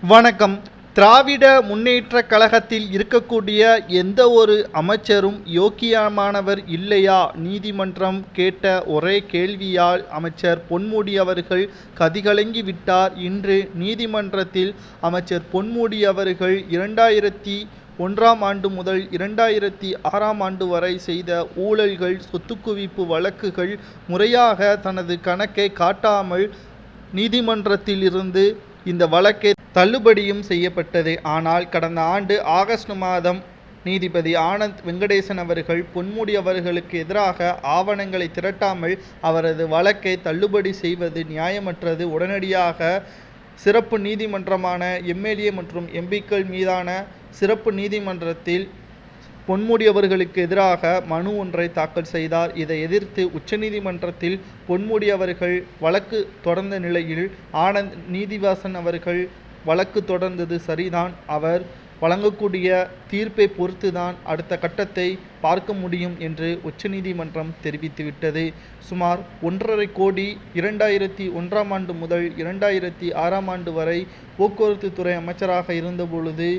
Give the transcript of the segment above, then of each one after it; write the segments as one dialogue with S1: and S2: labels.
S1: வணக்கம். திராவிட முன்னேற்றக் கழகத்தில் இருக்கக்கூடிய எந்த ஒரு அமைச்சரும் யோக்கியமானவர் இல்லையா? நீதிமன்றம் கேட்ட ஒரே கேள்வியால் அமைச்சர் பொன்முடி அவர்கள் கதிகலங்கி விட்டார். இன்று நீதிமன்றத்தில் அமைச்சர் பொன்முடி அவர்கள் 2001ஆம் ஆண்டு முதல் 2006ஆம் ஆண்டு வரை செய்த ஊழல்கள், சொத்து குவிப்பு வழக்குகள் முறையாக தனது கணக்கை காட்டாமல் நீதிமன்றத்தில் இருந்து இந்த வழக்கை தள்ளுபடியும் செய்யப்பட்டது. ஆனால் கடந்த ஆண்டு ஆகஸ்ட் மாதம் நீதிபதி ஆனந்த் வெங்கடேசன் அவர்கள் பொன்முடி அவர்களுக்கு எதிராக ஆவணங்களை திரட்டாமல் அவரது வழக்கை தள்ளுபடி செய்வது நியாயமற்றது. உடனடியாக சிறப்பு நீதிமன்றமான எம்எல்ஏ மற்றும் எம்பிக்கள் மீதான சிறப்பு நீதிமன்றத்தில் பொன்முடி அவர்களுக்கு எதிராக மனு ஒன்றை தாக்கல் செய்தார். இதை எதிர்த்து உச்சநீதிமன்றத்தில் பொன்முடி அவர்கள் வழக்கு தொடர்ந்த நிலையில் ஆனந்த் நீதிவாசன் அவர்கள் வழக்கு தொடர்ந்தது சரிதான், அவர் வழங்கக்கூடிய தீர்ப்பை பொறுத்துதான் அடுத்த கட்டத்தை பார்க்க முடியும் என்று உச்சநீதிமன்றம் தெரிவித்துவிட்டது. சுமார் 1.5 கோடி 2001ஆம் ஆண்டு முதல் 2006ஆம் ஆண்டு வரை போக்குவரத்து துறை அமைச்சராக இருந்தபொழுது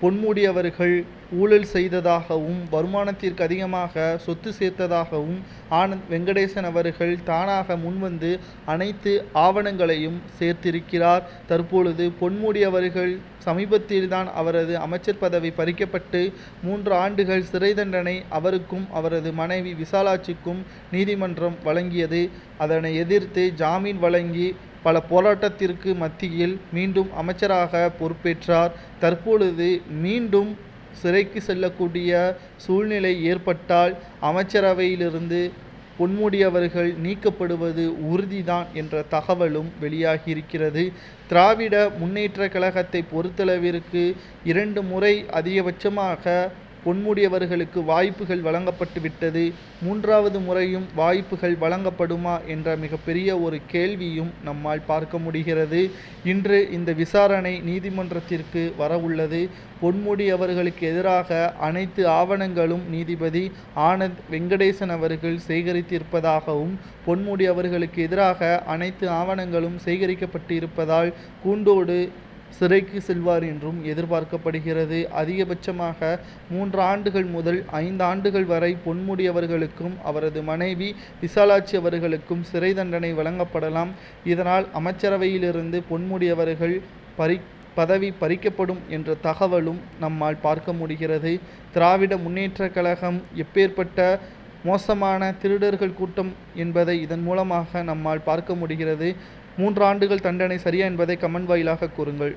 S1: பொன்முடி அவர்கள் ஊழல் செய்ததாகவும் வருமானத்திற்கு அதிகமாக சொத்து சேர்த்ததாகவும் ஆனந்த் வெங்கடேசன் அவர்கள் தானாக முன்வந்து அனைத்து ஆவணங்களையும் சேர்த்திருக்கிறார். தற்பொழுது பொன்முடி அவர்கள் சமீபத்தில்தான் அவரது அமைச்சர் பதவி பறிக்கப்பட்டு 3 ஆண்டுகள் சிறை தண்டனை அவருக்கும் அவரது மனைவி விசாலாட்சிக்கும் நீதிமன்றம் வழங்கியது. அதனை எதிர்த்து ஜாமீன் வழங்கி பல போராட்டத்திற்கு மத்தியில் மீண்டும் அமைச்சராக பொறுப்பேற்றார். தற்பொழுது மீண்டும் சிறைக்கு செல்லக்கூடிய சூழ்நிலை ஏற்பட்டால் அமைச்சரவையிலிருந்து பொன்முடி அவர்கள் நீக்கப்படுவது உறுதிதான் என்ற தகவலும் வெளியாகியிருக்கிறது. திராவிட முன்னேற்றக் கழகத்தை பொறுத்தளவிற்கு 2 முறை அதிகபட்சமாக பொன்முடி அவர்களுக்கு வாய்ப்புகள் வழங்கப்பட்டு விட்டது. 3வது முறையும் வாய்ப்புகள் வழங்கப்படுமா என்ற மிகப்பெரிய ஒரு கேள்வியும் நம்மால் பார்க்க முடிகிறது. இன்று இந்த விசாரணை நீதிமன்றத்திற்கு வரவுள்ளது. பொன்முடி அவர்களுக்கு எதிராக அனைத்து ஆவணங்களும் நீதிபதி ஆனந்த் வெங்கடேசன் அவர்கள் சேகரித்திருப்பதாகவும் பொன்முடி அவர்களுக்கு எதிராக அனைத்து ஆவணங்களும் சேகரிக்கப்பட்டு இருப்பதால் கூண்டோடு சிறைக்கு செல்வார் என்றும் எதிர்பார்க்கப்படுகிறது. அதிகபட்சமாக 3 ஆண்டுகள் முதல் 5 ஆண்டுகள் வரை பொன்முடி அவர்களுக்கும் அவரது மனைவி விசாலாட்சி அவர்களுக்கும் சிறை தண்டனை வழங்கப்படலாம். இதனால் அமைச்சரவையிலிருந்து பொன்முடி அவர்கள் பதவி பறிக்கப்படும் என்ற தகவலும் நம்மால் பார்க்க முடிகிறது. திராவிட முன்னேற்றக் கழகம் எப்பேற்பட்ட மோசமான திருடர்கள் கூட்டம் என்பதை இதன் மூலமாக நம்மால் பார்க்க முடிகிறது. 3 ஆண்டுகள் தண்டனை சரியா என்பதை கமெண்ட் வாயிலாக கூறுங்கள்.